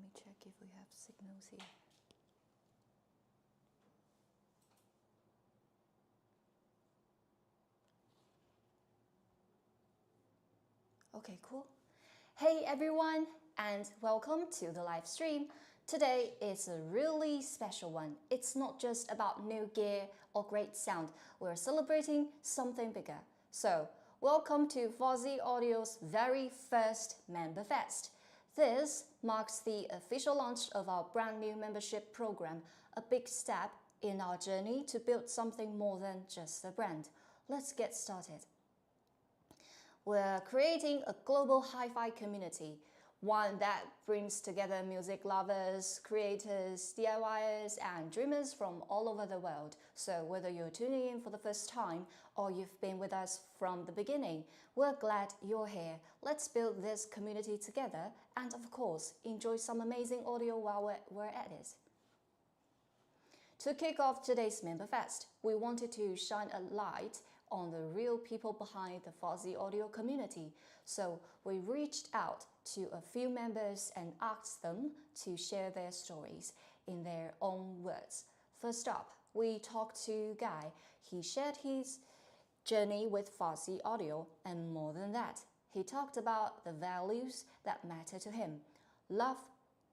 Let me check if we have signals here. Okay, cool. Hey everyone, and welcome to the live stream. Today is a really special one. It's not just about new gear or great sound. We're celebrating something bigger. So, welcome to Fosi Audio's very first MemberFest. This marks the official launch of our brand new membership program, a big step in our journey to build something more than just a brand. Let's get started. We're creating a global hi-fi community, one that brings together music lovers, creators, DIYers, and dreamers from all over the world. So whether you're tuning in for the first time or you've been with us from the beginning, we're glad you're here. Let's build this community together and, of course, enjoy some amazing audio while we're at it. To kick off today's MemberFest, we wanted to shine a light on the real people behind the Fosi audio community. So we reached out to a few members and asked them to share their stories in their own words. First up, we talked to Guy. He shared his journey with Fosi audio, and more than that, he talked about the values that matter to him: love,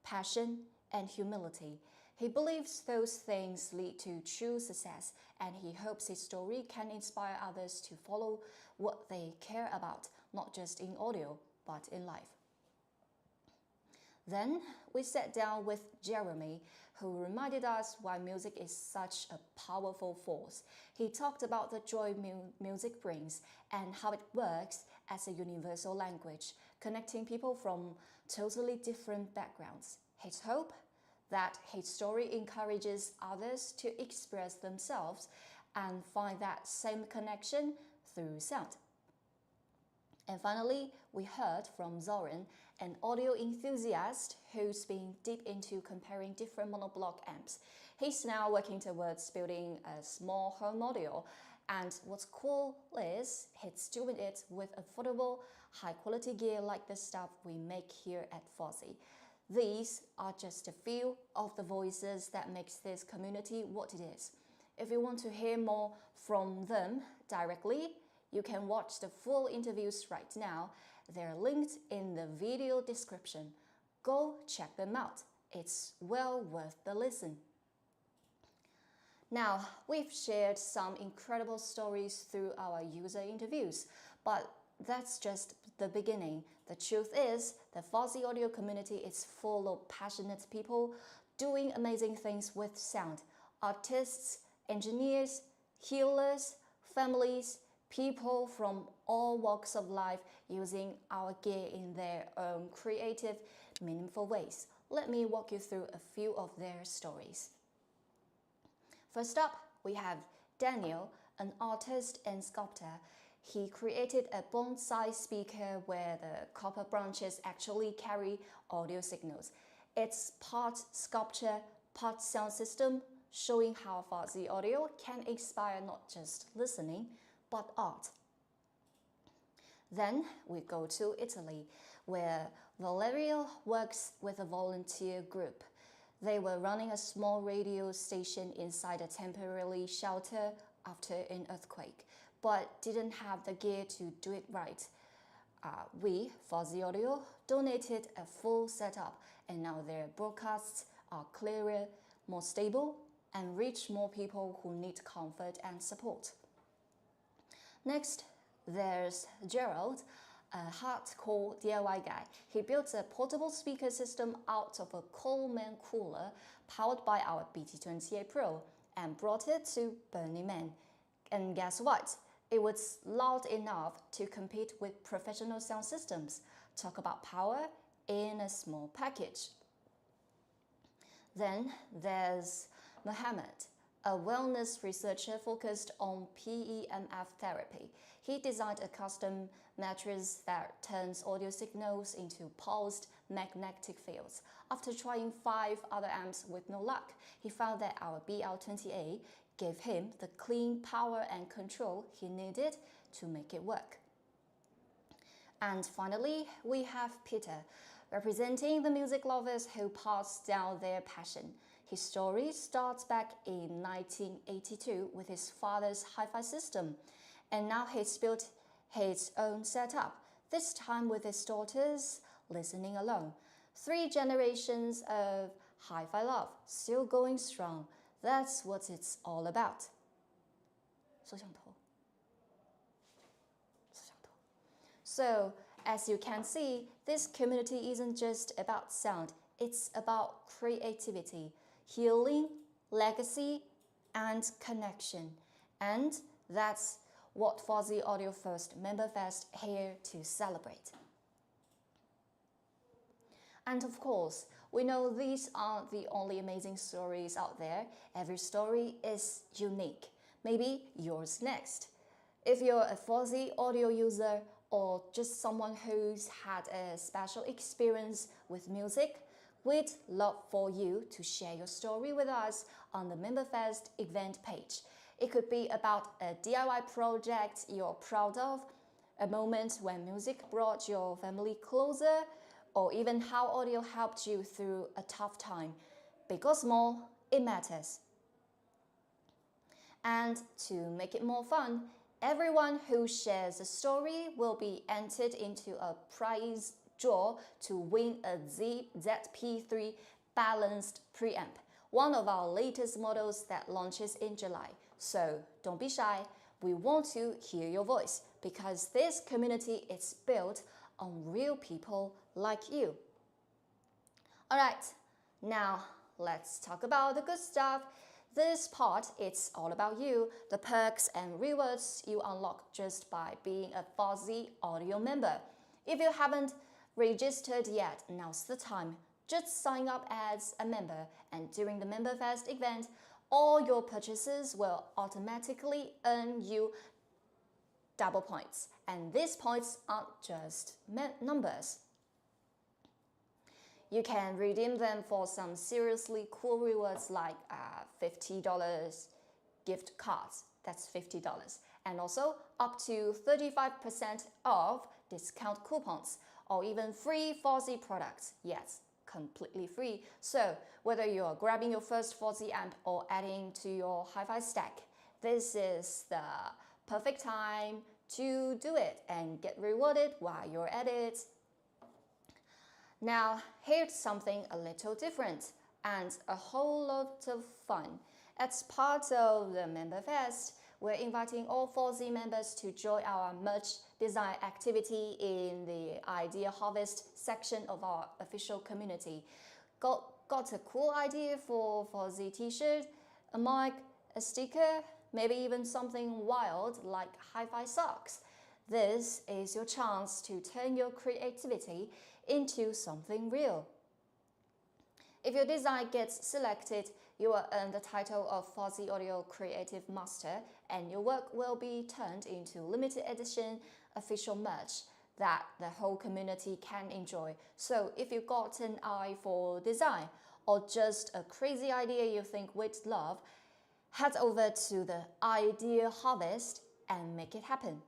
passion, and humility. He believes those things lead to true success, and he hopes his story can inspire others to follow what they care about, not just in audio, but in life. Then we sat down with Jeremy, who reminded us why music is such a powerful force. He talked about the joy music brings and how it works as a universal language, connecting people from totally different backgrounds. His hope? That his story encourages others to express themselves and find that same connection through sound. And finally, we heard from Zoran, an audio enthusiast who's been deep into comparing different monoblock amps. He's now working towards building a small home audio, and what's cool is he's doing it with affordable, high-quality gear like the stuff we make here at Fosi. These are just a few of the voices that makes this community what it is. If you want to hear more from them directly, you can watch the full interviews right now. They're linked in the video description. Go check them out. It's well worth the listen. Now, we've shared some incredible stories through our user interviews, but that's just the beginning. The truth is, the Fosi audio community is full of passionate people doing amazing things with sound. Artists, engineers, healers, families, people from all walks of life using our gear in their own creative, meaningful ways. Let me walk you through a few of their stories. First up, we have Daniel, an artist and sculptor. He created a bonsai speaker where the copper branches actually carry audio signals. It's part sculpture, part sound system, showing how Fosi audio can inspire not just listening, but art. Then we go to Italy, where Valerio works with a volunteer group. They were running a small radio station inside a temporary shelter after an earthquake, but didn't have the gear to do it right. We, Fosi Audio, donated a full setup, and now their broadcasts are clearer, more stable, and reach more people who need comfort and support. Next, there's Gerald, a hardcore DIY guy. He built a portable speaker system out of a Coleman cooler powered by our BT28 Pro and brought it to Burning Man. And guess what? It was loud enough to compete with professional sound systems. Talk about power in a small package. Then there's Mohammed, a wellness researcher focused on PEMF therapy. He designed a custom mattress that turns audio signals into pulsed magnetic fields. After trying 5 other amps with no luck, he found that our BL28 gave him the clean power and control he needed to make it work. And finally, we have Peter, representing the music lovers who pass down their passion. His story starts back in 1982 with his father's hi-fi system, and now he's built his own setup, this time with his daughters listening alone. 3 generations of hi-fi love, still going strong. That's what it's all about. 摄像头. So, as you can see, this community isn't just about sound, it's about creativity, healing, legacy, and connection. And that's what Fosi Audio First MemberFest here to celebrate. And of course, we know these aren't the only amazing stories out there. Every story is unique. Maybe yours next. If you're a Fosi audio user or just someone who's had a special experience with music, we'd love for you to share your story with us on the MemberFest event page. It could be about a DIY project you're proud of, a moment when music brought your family closer, or even how audio helped you through a tough time. Big or small, it matters. And to make it more fun, everyone who shares a story will be entered into a prize draw to win a ZP3 balanced preamp, one of our latest models that launches in July. So don't be shy, we want to hear your voice because this community is built on real people like you. Alright, now let's talk about the good stuff. This part, it's all about you, the perks and rewards you unlock just by being a Fosi Audio member. If you haven't registered yet, now's the time. Just sign up as a member, and during the MemberFest event, all your purchases will automatically earn you double points. And these points aren't just numbers. You can redeem them for some seriously cool rewards like $50 gift cards, that's $50, and also up to 35% off discount coupons, or even free Fosi products. Yes, completely free. So whether you're grabbing your first Fosi amp or adding to your hi-fi stack, this is the perfect time to do it and get rewarded while you're at it. Now, here's something a little different and a whole lot of fun. As part of the MemberFest, we're inviting all Fosi members to join our merch design activity in the Idea Harvest section of our official community. Got a cool idea for Fosi t-shirt, a mic, a sticker, maybe even something wild like hi-fi socks. This is your chance to turn your creativity into something real. If your design gets selected, you will earn the title of Fosi Audio Creative Master, and your work will be turned into limited edition official merch that the whole community can enjoy. So if you've got an eye for design or just a crazy idea you think we'd love, head over to the Idea Harvest and make it happen.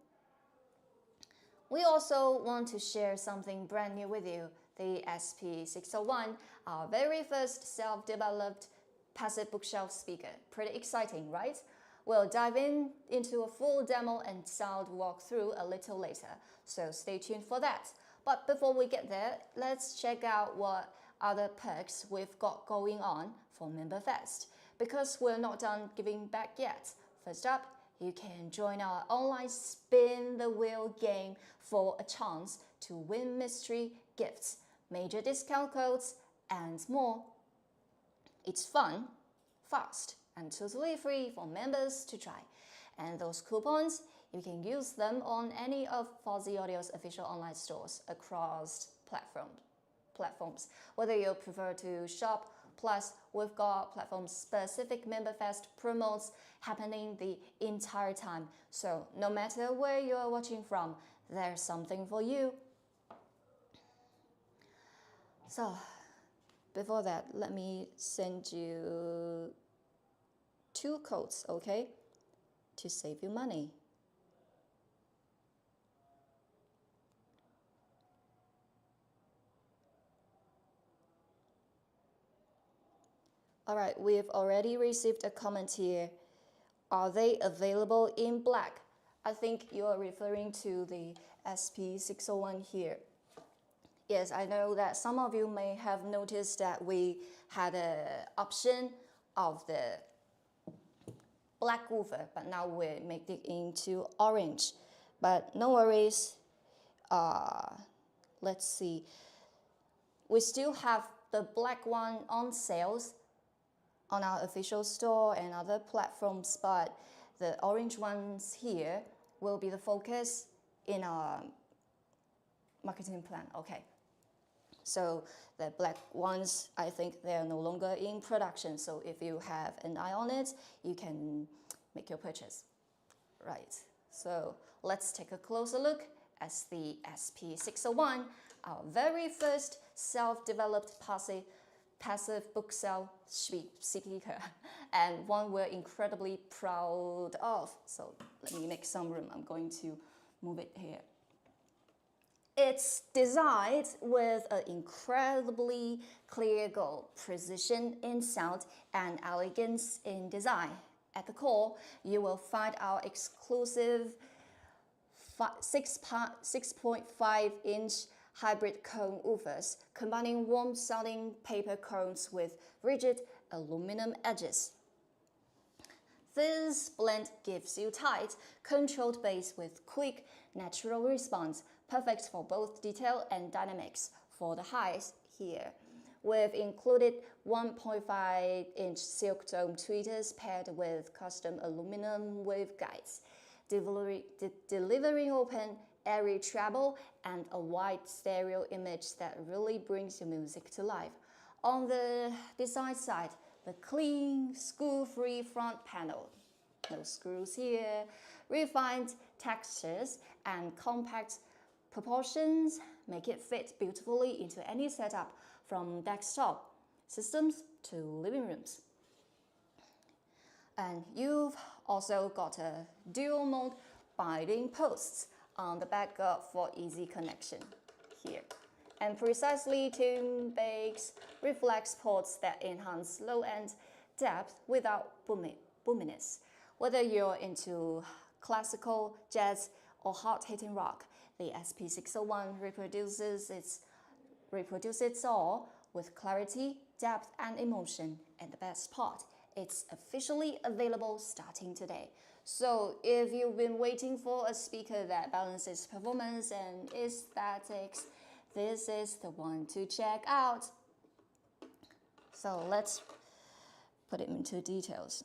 We also want to share something brand new with you, the SP601, our very first self-developed passive bookshelf speaker. Pretty exciting, right? We'll dive into a full demo and sound walkthrough a little later, so stay tuned for that. But before we get there, let's check out what other perks we've got going on for MemberFest, because we're not done giving back yet. First up, you can join our online spin the wheel game for a chance to win mystery gifts, major discount codes, and more. It's fun, fast, and totally free for members to try. And those coupons, you can use them on any of Fosi Audio's official online stores across platforms. Whether you prefer to shop, plus we've got platform-specific MemberFest promos happening the entire time. So no matter where you're watching from, there's something for you. So before that, let me send you 2 codes, okay, to save you money. All right, we've already received a comment here. Are they available in black? I think you're referring to the SP601 here. Yes, I know that some of you may have noticed that we had an option of the black woofer, but now we make it into orange. But no worries. Let's see. We still have the black one on sales on our official store and other platforms, but the orange ones here will be the focus in our marketing plan. Okay. So the black ones, I think they are no longer in production. So if you have an eye on it, you can make your purchase. Right. So let's take a closer look at the SP601, our very first self-developed passive bookshelf speaker, and one we're incredibly proud of. So let me make some room. I'm going to move it here. It's designed with an incredibly clear goal, precision in sound, and elegance in design. At the core, you will find our exclusive 6.5-inch hybrid cone woofers, combining warm-sounding paper cones with rigid aluminum edges. This blend gives you tight, controlled bass with quick, natural response, perfect for both detail and dynamics. For the highs here, we've included 1.5-inch silk dome tweeters paired with custom aluminum waveguides, delivering open, airy treble and a wide stereo image that really brings your music to life. On the design side, the clean, screw-free front panel, no screws here, refined textures and compact proportions make it fit beautifully into any setup, from desktop systems to living rooms. And you've also got a dual mode binding posts on the back for easy connection here, and precisely tuned bass reflex ports that enhance low-end depth without boominess. Whether you're into classical, jazz, or hard-hitting rock, the SP601 reproduces it all with clarity, depth, and emotion. And the best part, it's officially available starting today. So if you've been waiting for a speaker that balances performance and aesthetics, this is the one to check out. So let's put it into details.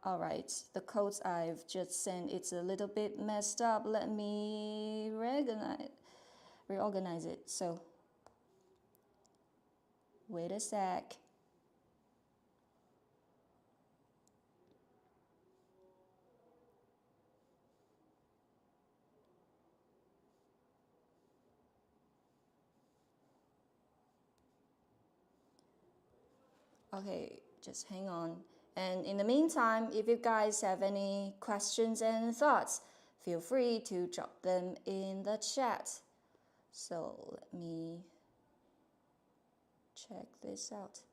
All right, the codes I've just sent, it's a little bit messed up. Let me reorganize it. So wait a sec. Okay, just hang on. And in the meantime, if you guys have any questions and thoughts, feel free to drop them in the chat. So let me check this out.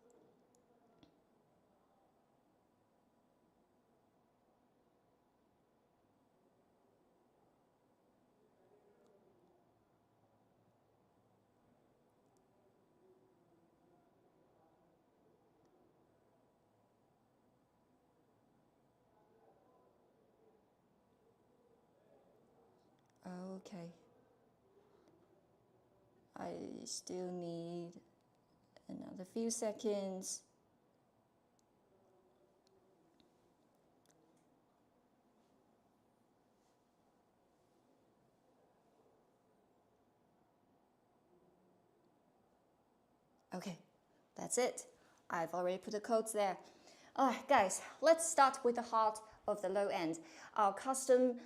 Okay. I still need another few seconds. Okay, that's it. I've already put the codes there. Alright guys, let's start with the heart of the low end. Our custom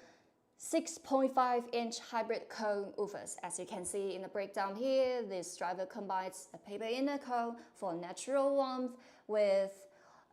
6.5-inch hybrid cone woofers. As you can see in the breakdown here, this driver combines a paper inner cone for natural warmth with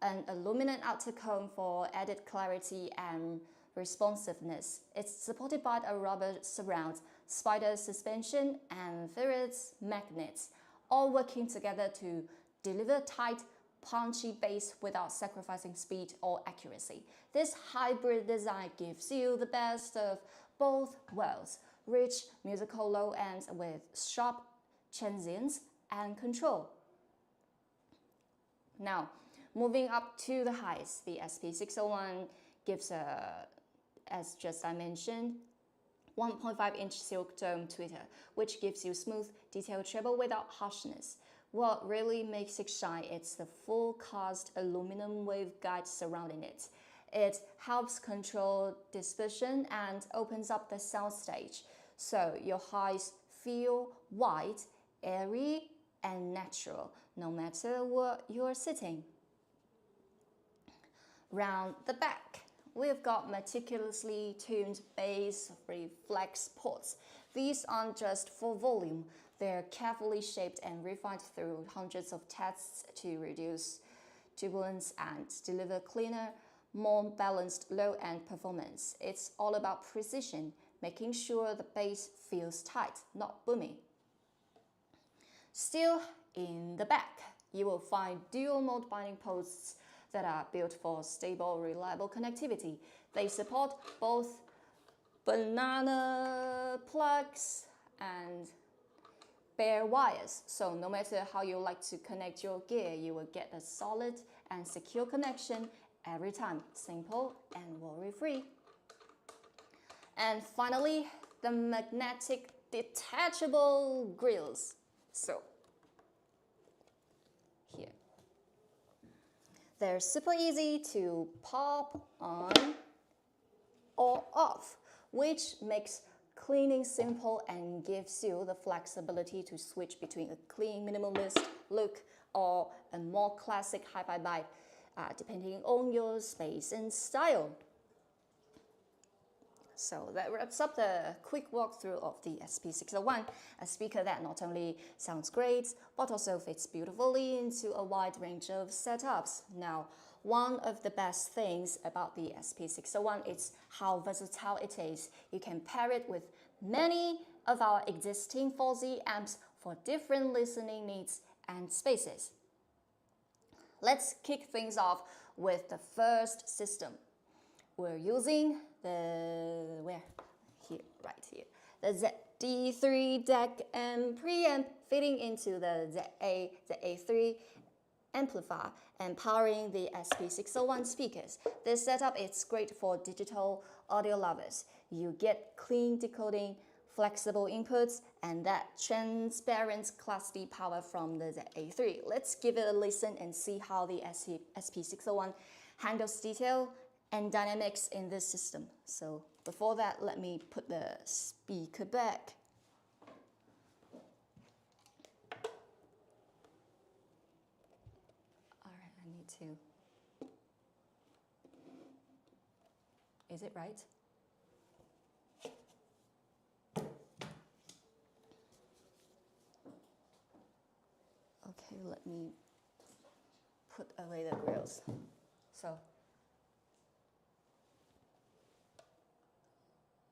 an aluminum outer cone for added clarity and responsiveness. It's supported by a rubber surround, spider suspension, and ferrous magnets, all working together to deliver tight, punchy bass without sacrificing speed or accuracy. This hybrid design gives you the best of both worlds, rich musical low ends with sharp transients and control. Now, moving up to the highs, the SP601 gives as just I mentioned, 1.5-inch silk dome tweeter, which gives you smooth, detailed treble without harshness. What really makes it shine is the full cast aluminum waveguide surrounding it. It helps control dispersion and opens up the soundstage, so your highs feel wide, airy, and natural, no matter where you're sitting. Round the back, we've got meticulously tuned bass reflex ports. These aren't just for volume, they're carefully shaped and refined through hundreds of tests to reduce turbulence and deliver cleaner, more balanced low-end performance. It's all about precision, making sure the bass feels tight, not boomy. Still, in the back, you will find dual-mode binding posts that are built for stable, reliable connectivity. They support both banana plugs and bare wires, so no matter how you like to connect your gear, you will get a solid and secure connection every time, simple and worry-free. And finally, the magnetic detachable grills. So, here. They're super easy to pop on or off, which makes cleaning simple and gives you the flexibility to switch between a clean minimalist look or a more classic hi-fi vibe, depending on your space and style. So that wraps up the quick walkthrough of the SP601, a speaker that not only sounds great, but also fits beautifully into a wide range of setups. Now, one of the best things about the SP601 is how versatile it is. You can pair it with many of our existing Fosi amps for different listening needs and spaces. Let's kick things off with the first system. We're using the, right here, the ZD3 DEC and preamp fitting into the ZA3 amplifier and powering the SP601 speakers. This setup is great for digital audio lovers. You get clean decoding, flexible inputs, and that transparent Class D power from the ZA3. Let's give it a listen and see how the SP601 handles detail and dynamics in this system. So before that, let me put the speaker back. All right, I need to, is it right? Okay, let me put away the grills. So,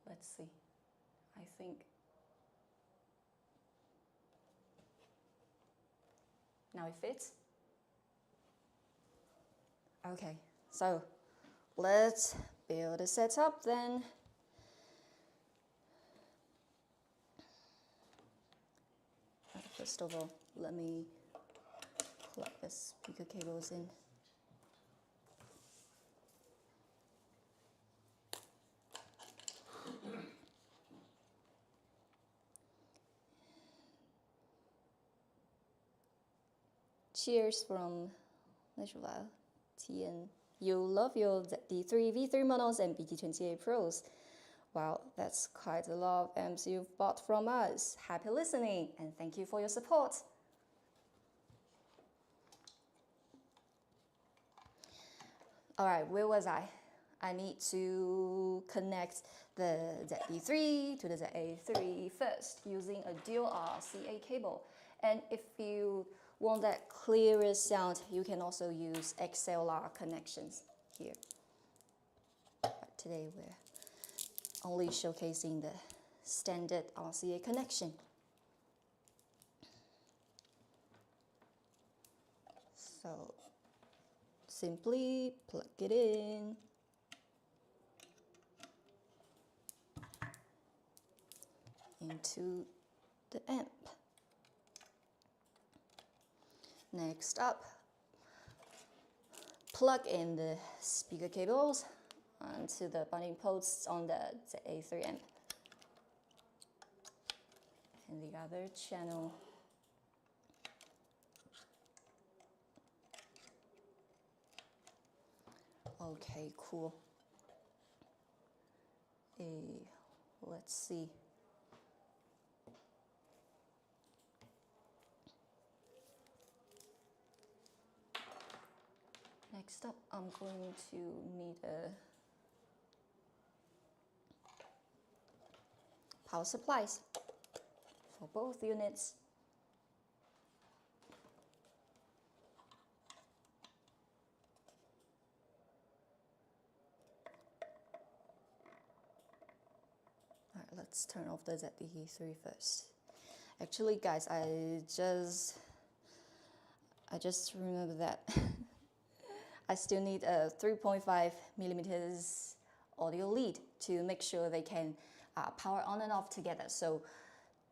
let's see. I think now it fits. Okay, so let's build a setup then. First of all, let me plug the speaker cables in. Cheers from MemberFest. TN. You love your ZD3 V3 models and BT28 Pros. Wow, that's quite a lot of amps you've bought from us. Happy listening and thank you for your support. All right, where was I? I need to connect the ZD3 to the ZA3 first using a dual RCA cable. And if you want that clearer sound, you can also use XLR connections here. But today we're only showcasing the standard RCA connection. So simply plug it in. Into the amp. Next up, plug in the speaker cables onto the bonding posts on the A3 amp and the other channel. Okay, cool. Let's see. Next up, I'm going to need a power supplies for both units. All right, let's turn off the ZD3 first. Actually, guys, I just remembered that I still need a 3.5 millimeters audio lead to make sure they can power on and off together. So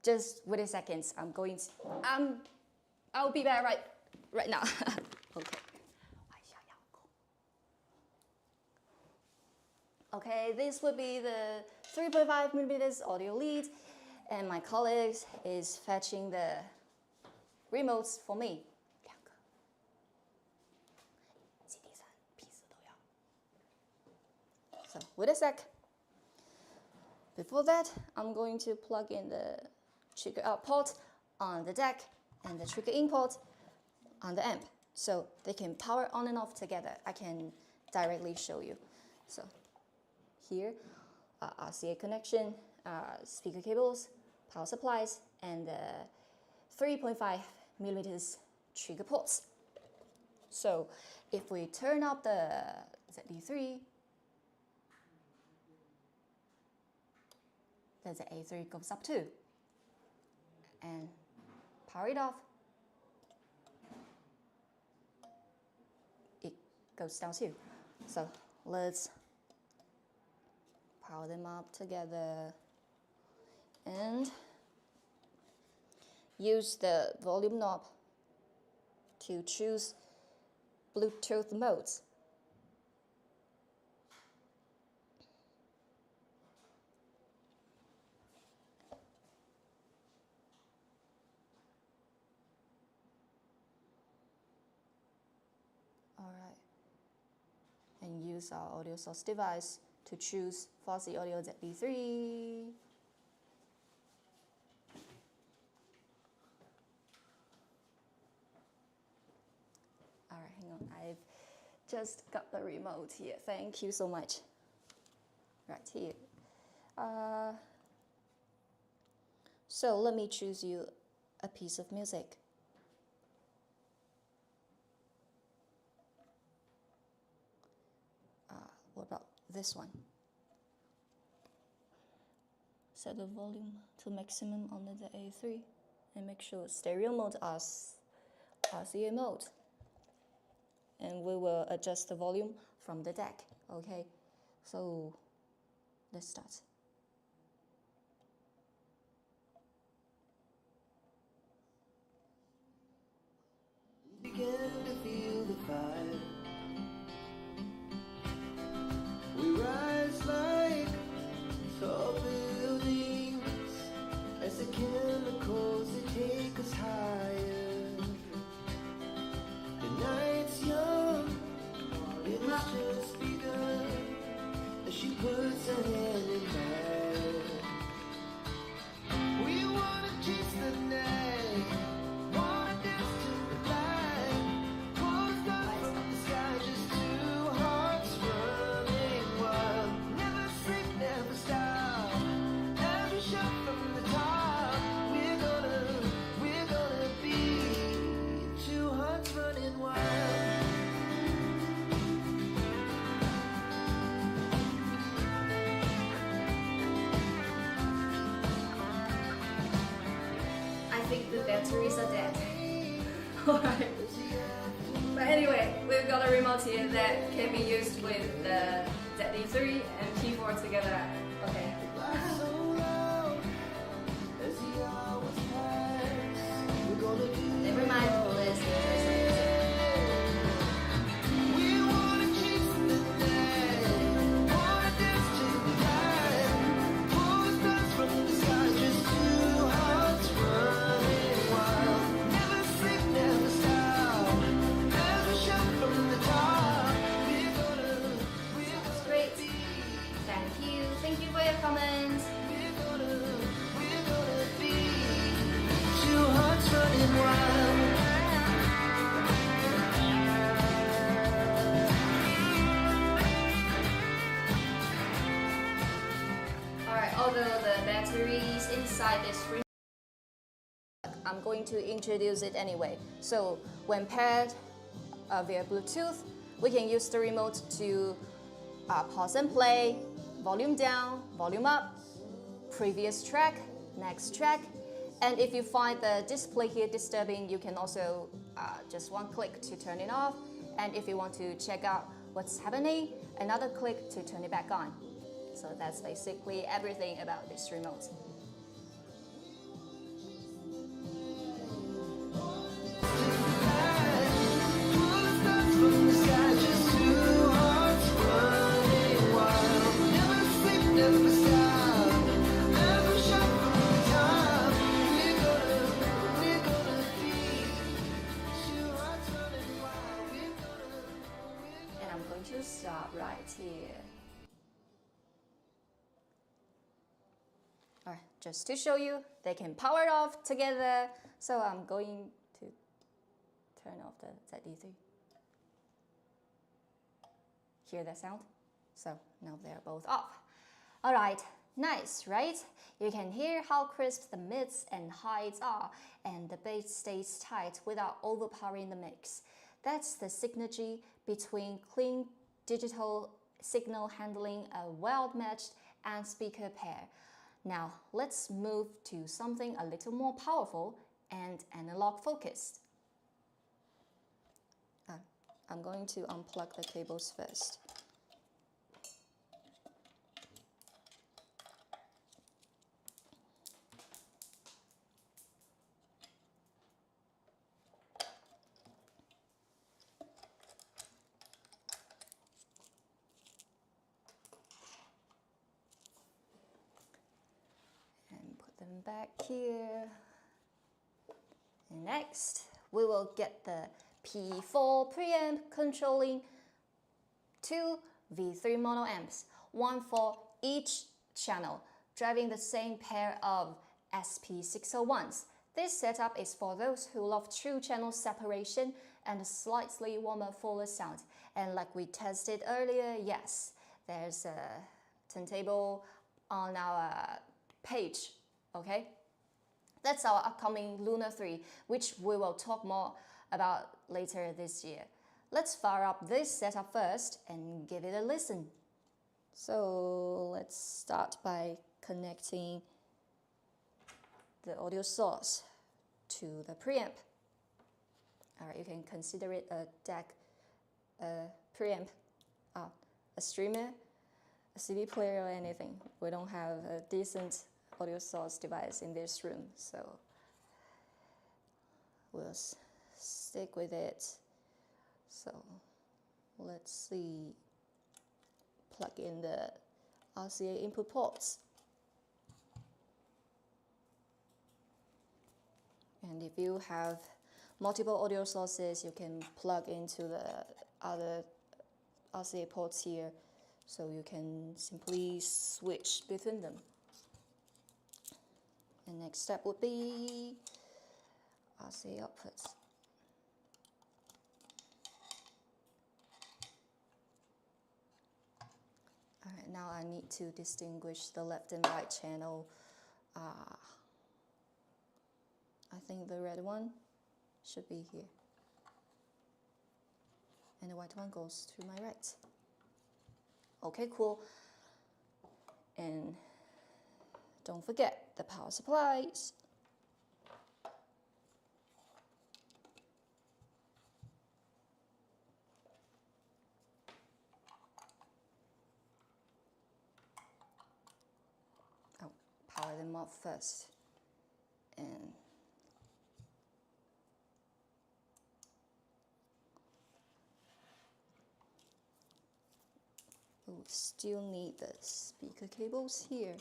just wait a second. I'll be back right now. Okay. Okay, this would be the 3.5 millimeters audio lead, and my colleague is fetching the remotes for me. So wait a sec. Before that, I'm going to plug in the trigger out port on the deck and the trigger in port on the amp, so they can power on and off together. I can directly show you. So here, RCA connection, speaker cables, power supplies, and 3.5 millimeters trigger ports. So if we turn up the ZD3, then the A3 goes up too. And power it off, it goes down too. So let's power them up together and use the volume knob to choose Bluetooth modes. And use our audio source device to choose Fosi Audio ZB3. All right, hang on. I've just got the remote here. Thank you so much. Right here. So let me choose you a piece of music. What about this one? Set the volume to maximum on the A3 and make sure stereo mode as RCA mode. And we will adjust the volume from the deck, okay? So let's start. Begin to feel the fire. We rise like tall buildings as the chemicals that take us higher. The night's young, it was just begun as she puts her hand in mine. We wanna chase the night, wanna dance to the light. Pulls down from the sky, just two hearts running wild. Never sleep, never stop. As we shout from the top, we're gonna be two hearts running wild. I think the batteries are dead. Alright. But anyway, we've got a remote here that can be used with the ZD3 and P4 together. Okay. Never mind, let's hear some music. Sounds great. Thank you. Thank you for your comments. Alright, although the batteries inside this remote, I'm going to introduce it anyway. So when paired via Bluetooth, we can use the remote to pause and play, volume down, volume up, previous track, next track. And if you find the display here disturbing, you can also just one click to turn it off. And if you want to check out what's happening, another click to turn it back on. So that's basically everything about this remote. And I'm going to stop right here. Alright, just to show you, they can power it off together. So I'm going to turn off the ZD3. Hear that sound? So now they're both off. Alright, nice, right? You can hear how crisp the mids and highs are, and the bass stays tight without overpowering the mix. That's the synergy between clean digital signal handling, a well-matched and speaker pair. Now, let's move to something a little more powerful and analog focused. I'm going to unplug the cables first. Back here. And next, we will get the P4 preamp controlling two V3 mono amps, one for each channel, driving the same pair of SP601s. This setup is for those who love true channel separation and a slightly warmer, fuller sound. And like we tested earlier, yes, there's a turntable on our page. Okay, that's our upcoming Lunar 3, which we will talk more about later this year. Let's fire up this setup first and give it a listen. So let's start by connecting the audio source to the preamp. Alright, you can consider it a DAC preamp, a streamer, a CD player, or anything. We don't have a decent audio source device in this room, so we'll stick with it. So let's see, plug in the RCA input ports, and if you have multiple audio sources, you can plug into the other RCA ports here, so you can simply switch between them. The next step would be RCA outputs. Alright, now I need to distinguish the left and right channel. I think the red one should be here. And the white one goes to my right. Okay, cool. And don't forget the power supplies. them up first. And we still need the speaker cables here.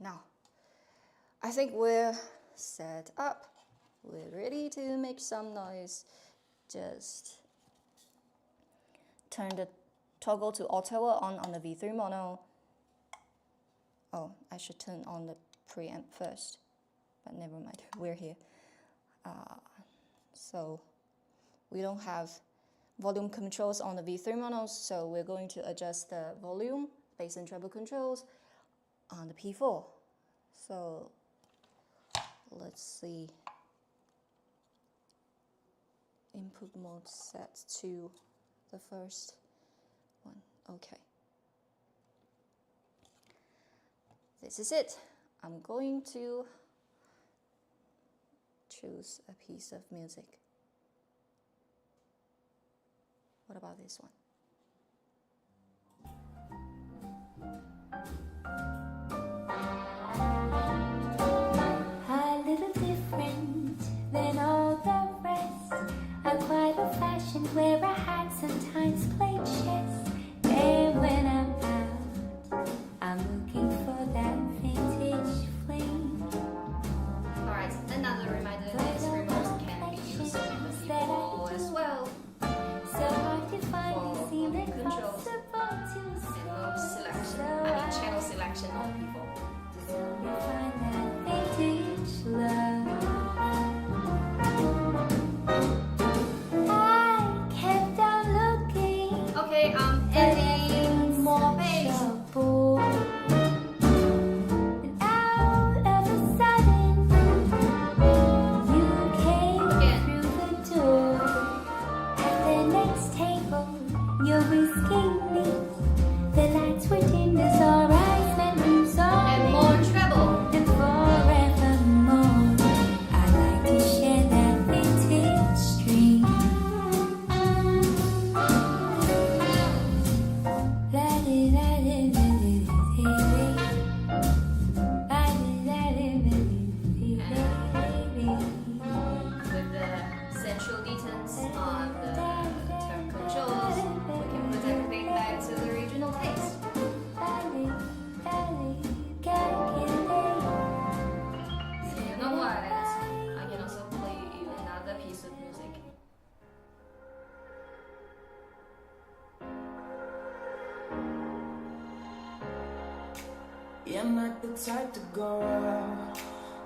Now, I think we're set up. We're ready to make some noise. Just turn the toggle to auto on the V3 mono. Oh, I should turn on the preamp first, but never mind, we're here. So we don't have volume controls on the V3 monos, so we're going to adjust the volume, bass and treble controls on the P4. So let's see. Input mode set to the first one. Okay. This is it. I'm going to choose a piece of music. What about this one? A little different than all the rest. I'm quite old-fashioned, wear a hat, sometimes play chess. And when I'm out, I'm looking for that vintage fling. Alright, another reminder, this remote can be used on the keyboard as well. So hard to find, For it seemed volume controls impossible to channel selection on people. we find that vintage love. I kept on looking, Okay, adding more bass. and out of a sudden, you came through the door. At the next table, you're whisking me. The lights were dim as our eyes met, you saw And me. more treble. And forevermore, I'd like to share that vintage stream. With the central details on the turn controls, we can put everything back to the original taste. You know what? I can also play you another piece of music. You're not the type to go out,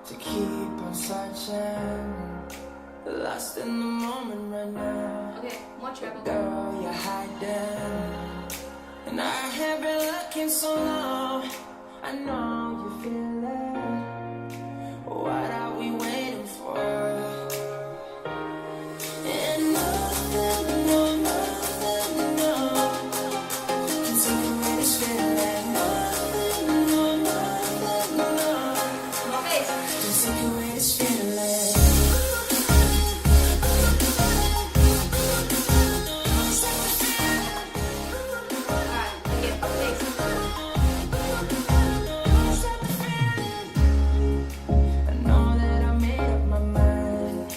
to keep on searching. Lost in the moment right now. Okay, more treble. Girl, you're hiding. And I have been looking so long. I know you feel it. What are we waiting for? And nothing, no, nothing, no, can take away this feeling. Nothing, no, nothing, no, More bass. can take away this feeling. Alright, again, bass. I know that I made up my mind.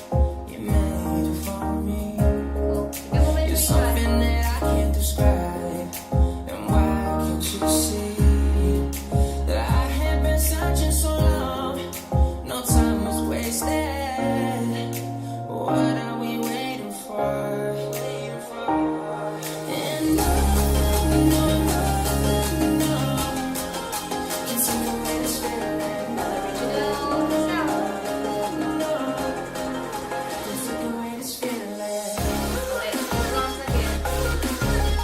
You made it for me. Cool. Good moment You're to something that I can't describe. And why can't you see that I have been searching so long? No time was wasted. What are we waiting for? And nothing, no, nothing, no, can take away this feeling. Original sound. Can take away this feeling. Wait, hold on a second.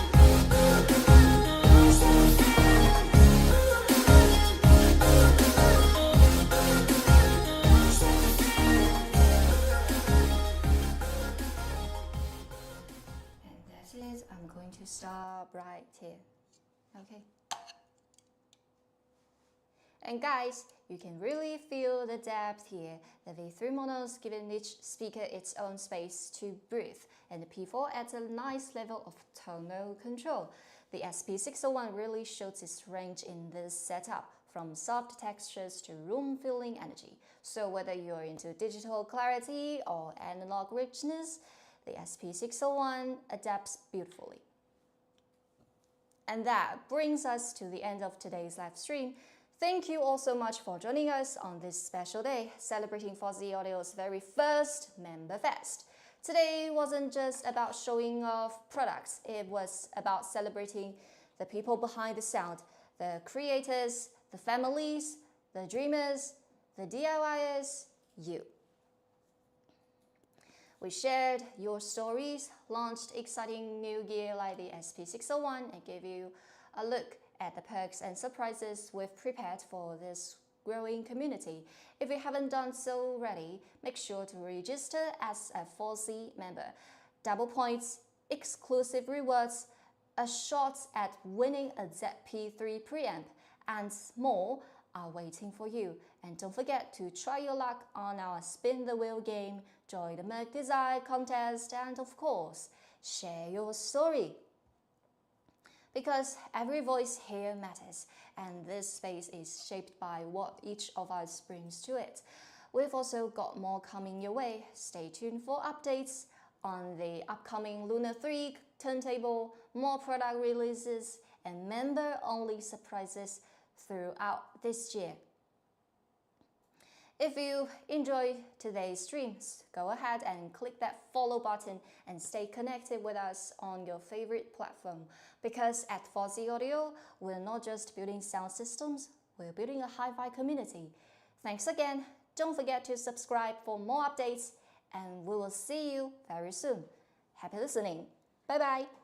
And that's it. I'm going to stop right here. Okay. And guys, you can really feel the depth here. The V3 monos giving each speaker its own space to breathe, and the P4 adds a nice level of tonal control. The SP601 really shows its range in this setup, from soft textures to room-filling energy. So whether you're into digital clarity or analog richness, the SP601 adapts beautifully. And that brings us to the end of today's live stream. Thank you all so much for joining us on this special day, celebrating Fosi Audio's very first MemberFest. Today wasn't just about showing off products, it was about celebrating the people behind the sound, the creators, the families, the dreamers, the DIYers, you. We shared your stories, launched exciting new gear like the SP601, and gave you a look at the perks and surprises we've prepared for this growing community. If you haven't done so already, make sure to register as a Fosi member. Double points, exclusive rewards, a shot at winning a ZP3 preamp, and more are waiting for you. And don't forget to try your luck on our Spin the Wheel game, join the merch design contest, and of course, share your story. Because every voice here matters, and this space is shaped by what each of us brings to it. We've also got more coming your way. Stay tuned for updates on the upcoming Lunar 3 turntable, more product releases, and member-only surprises throughout this year. If you enjoyed today's streams, go ahead and click that follow button and stay connected with us on your favorite platform. Because at Fosi Audio, we're not just building sound systems, we're building a hi-fi community. Thanks again. Don't forget to subscribe for more updates, and we will see you very soon. Happy listening. Bye bye.